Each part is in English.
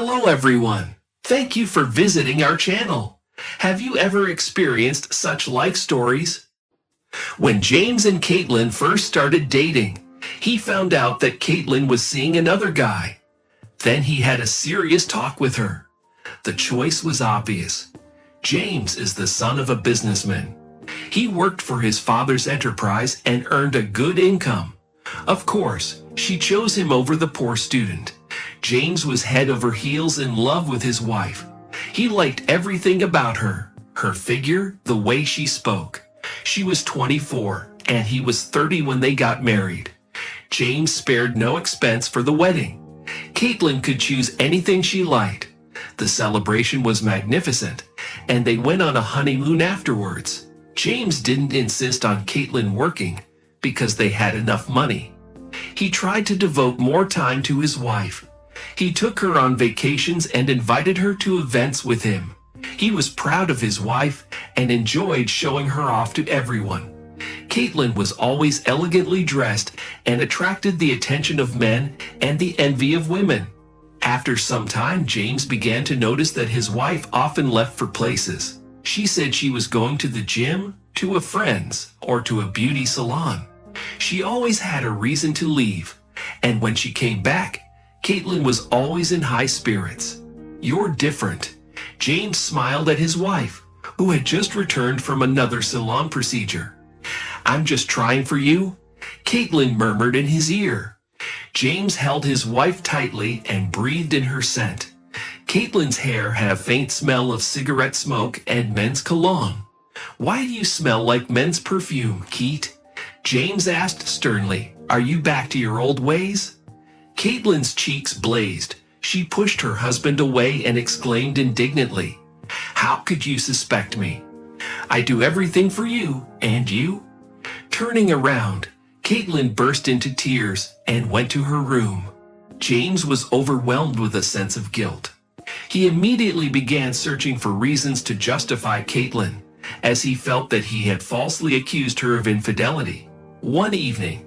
Hello everyone. Thank you for visiting our channel. Have you ever experienced such like stories? When James and Caitlin first started dating, he found out that Caitlin was seeing another guy. Then he had a serious talk with her. The choice was obvious. James is the son of a businessman. He worked for his father's enterprise and earned a good income. Of course, she chose him over the poor student. James was head over heels in love with his wife. He liked everything about her, her figure, the way she spoke. She was 24, and he was 30 when they got married. James spared no expense for the wedding. Caitlin could choose anything she liked. The celebration was magnificent, and they went on a honeymoon afterwards. James didn't insist on Caitlin working because they had enough money. He tried to devote more time to his wife. He took her on vacations and invited her to events with him. He was proud of his wife and enjoyed showing her off to everyone. Caitlin was always elegantly dressed and attracted the attention of men and the envy of women. After some time, James began to notice that his wife often left for places. She said she was going to the gym, to a friend's, or to a beauty salon. She always had a reason to leave, and when she came back, Caitlin was always in high spirits. "You're different." James smiled at his wife, who had just returned from another salon procedure. "I'm just trying for you," Caitlin murmured in his ear. James held his wife tightly and breathed in her scent. Caitlin's hair had a faint smell of cigarette smoke and men's cologne. "Why do you smell like men's perfume, Keat?" James asked sternly. "Are you back to your old ways?" Caitlin's cheeks blazed. She pushed her husband away and exclaimed indignantly, "How could you suspect me? I do everything for you, and you?" Turning around, Caitlin burst into tears and went to her room. James was overwhelmed with a sense of guilt. He immediately began searching for reasons to justify Caitlin, as he felt that he had falsely accused her of infidelity. One evening,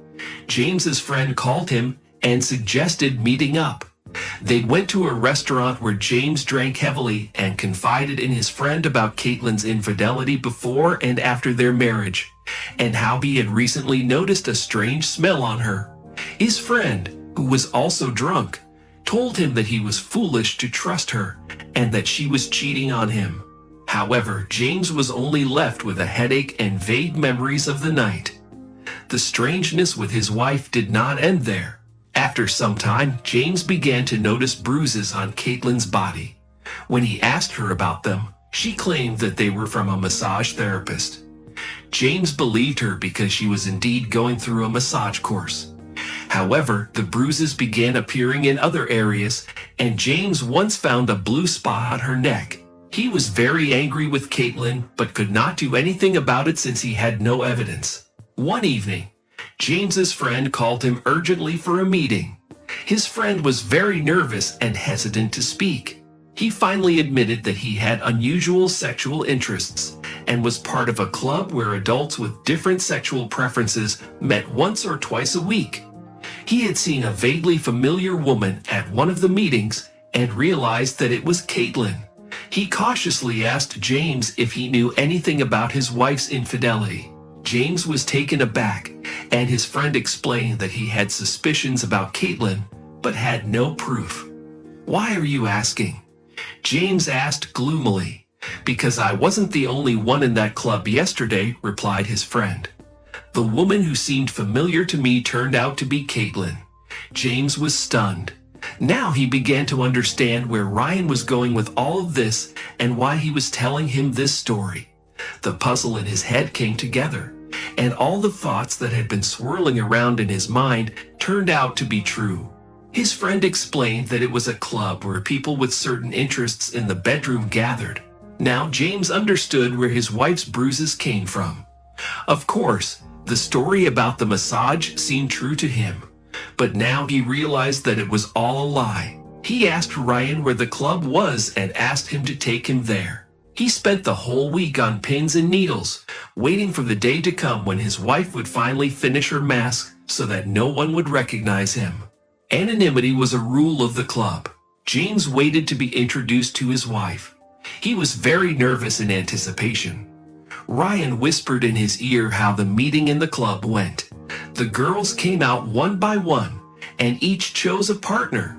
James's friend called him and suggested meeting up. They went to a restaurant where James drank heavily and confided in his friend about Caitlin's infidelity before and after their marriage, and how he had recently noticed a strange smell on her. His friend, who was also drunk, told him that he was foolish to trust her and that she was cheating on him. However, James was only left with a headache and vague memories of the night. The strangeness with his wife did not end there. After some time, James began to notice bruises on Caitlin's body. When he asked her about them, she claimed that they were from a massage therapist. James believed her because she was indeed going through a massage course. However, the bruises began appearing in other areas, and James once found a blue spot on her neck. He was very angry with Caitlin, but could not do anything about it since he had no evidence. One evening, James's friend called him urgently for a meeting. His friend was very nervous and hesitant to speak. He finally admitted that he had unusual sexual interests and was part of a club where adults with different sexual preferences met once or twice a week. He had seen a vaguely familiar woman at one of the meetings and realized that it was Caitlin. He cautiously asked James if he knew anything about his wife's infidelity. James was taken aback, and his friend explained that he had suspicions about Caitlin, but had no proof. "Why are you asking?" James asked gloomily. "Because I wasn't the only one in that club yesterday," replied his friend. "The woman who seemed familiar to me turned out to be Caitlin." James was stunned. Now he began to understand where Ryan was going with all of this and why he was telling him this story. The puzzle in his head came together, and all the thoughts that had been swirling around in his mind turned out to be true. His friend explained that it was a club where people with certain interests in the bedroom gathered. Now James understood where his wife's bruises came from. Of course, the story about the massage seemed true to him, but now he realized that it was all a lie. He asked Ryan where the club was and asked him to take him there. He spent the whole week on pins and needles, waiting for the day to come when his wife would finally finish her mask so that no one would recognize him. Anonymity was a rule of the club. James waited to be introduced to his wife. He was very nervous in anticipation. Ryan whispered in his ear how the meeting in the club went. The girls came out one by one, and each chose a partner.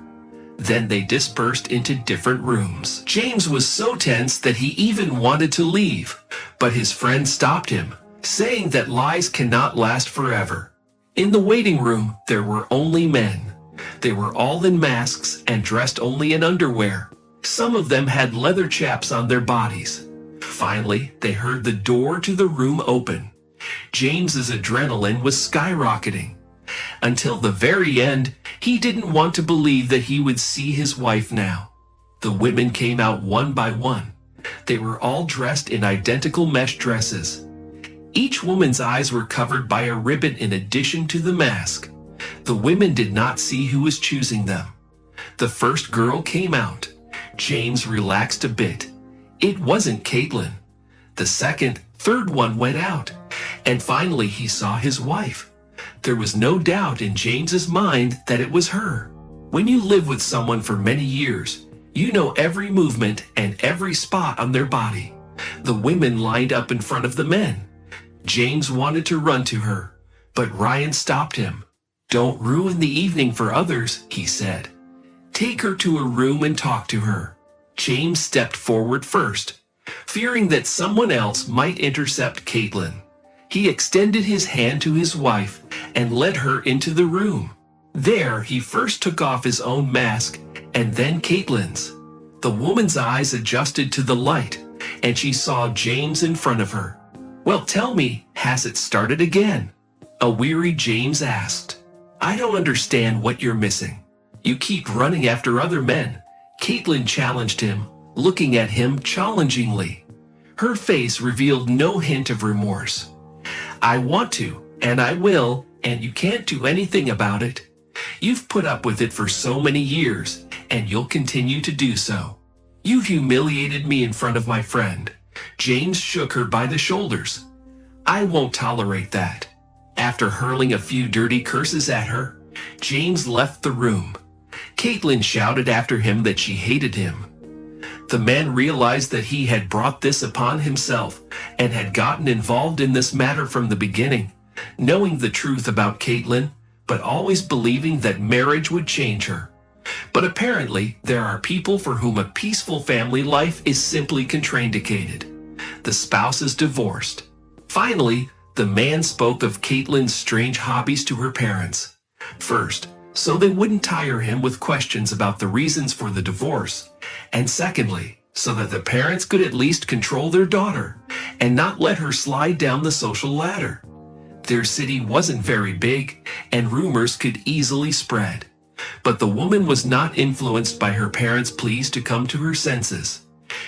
Then they dispersed into different rooms. James was so tense that he even wanted to leave, but his friend stopped him, saying that lies cannot last forever. In the waiting room, there were only men. They were all in masks and dressed only in underwear. Some of them had leather chaps on their bodies. Finally, they heard the door to the room open. James's adrenaline was skyrocketing. Until the very end, he didn't want to believe that he would see his wife now. The women came out one by one. They were all dressed in identical mesh dresses. Each woman's eyes were covered by a ribbon in addition to the mask. The women did not see who was choosing them. The first girl came out. James relaxed a bit. It wasn't Caitlin. The second, third one went out. And finally he saw his wife. There was no doubt in James's mind that it was her. When you live with someone for many years, you know every movement and every spot on their body. The women lined up in front of the men. James wanted to run to her, but Ryan stopped him. "Don't ruin the evening for others," he said. "Take her to a room and talk to her." James stepped forward first, fearing that someone else might intercept Caitlin. He extended his hand to his wife and led her into the room. There, he first took off his own mask and then Caitlin's. The woman's eyes adjusted to the light, and she saw James in front of her. "Well, tell me, has it started again?" A weary James asked. "I don't understand what you're missing. You keep running after other men," Caitlin challenged him, looking at him challengingly. Her face revealed no hint of remorse. "I want to, and I will, and you can't do anything about it. You've put up with it for so many years, and you'll continue to do so. You've humiliated me in front of my friend." James shook her by the shoulders. "I won't tolerate that." After hurling a few dirty curses at her, James left the room. Caitlin shouted after him that she hated him. The man realized that he had brought this upon himself and had gotten involved in this matter from the beginning, knowing the truth about Caitlin, but always believing that marriage would change her. But apparently, there are people for whom a peaceful family life is simply contraindicated. The spouse is divorced. Finally, the man spoke of Caitlin's strange hobbies to her parents. First, so they wouldn't tire him with questions about the reasons for the divorce. And secondly, so that the parents could at least control their daughter and not let her slide down the social ladder. Their city wasn't very big, and rumors could easily spread. But the woman was not influenced by her parents' pleas to come to her senses.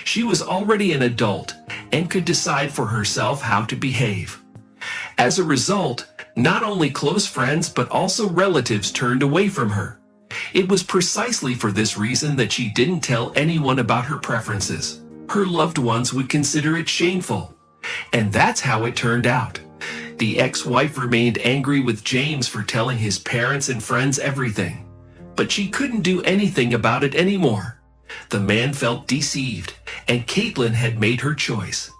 She was already an adult and could decide for herself how to behave. As a result, not only close friends but also relatives turned away from her. It was precisely for this reason that she didn't tell anyone about her preferences. Her loved ones would consider it shameful. And that's how it turned out. The ex-wife remained angry with James for telling his parents and friends everything. But she couldn't do anything about it anymore. The man felt deceived, and Caitlin had made her choice.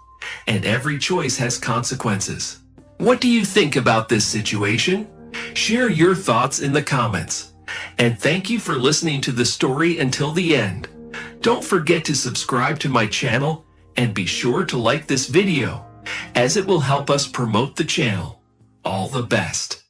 And every choice has consequences. What do you think about this situation? Share your thoughts in the comments. And thank you for listening to the story until the end. Don't forget to subscribe to my channel and be sure to like this video, as it will help us promote the channel. All the best.